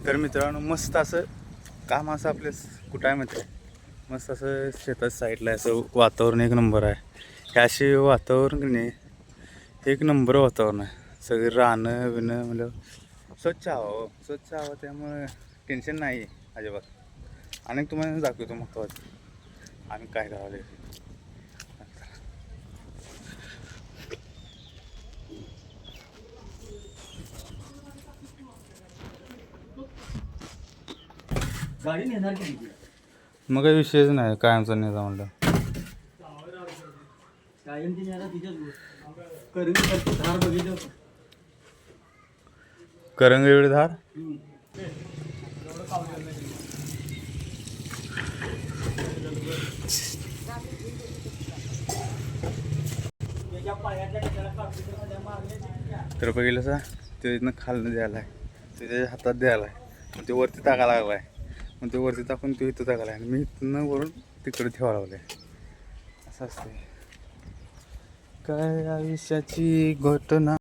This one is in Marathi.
तर मित्रांनो मस्त असं काम असं आपल्या कुठं आहे माहिती आहे, मस्त असं शेतात साईडला असं वातावरण एक नंबर आहे. हे असे वातावरण की नाही एक नंबर वातावरण आहे. सगळे रानं विणं म्हणजे स्वच्छ हवा हो, स्वच्छ हवा, त्यामुळे टेन्शन नाही आहे अजिबात. आणि तुम्हाला दाखवतो महत्त्वाचं आम्ही काय करावं. गाडी नेणार की मग काही विषयच नाही कायमचा नेता म्हणलं. कायम ती नेणार तिच्याच करंगी धार बघितलं. करंग एवढे धार तर बघितलं सा ते इथनं खालनं द्यायला आहे, ते त्याच्या हातात द्यायला आहे, मग ते वरती टाकायला लागला आहे. मग ते वरती टाकून तो इथं टाकायला आहे आणि मी इथनं वरून तिकडे ठेवायला लागलं आहे. असं असते काय आयुष्याची घटना.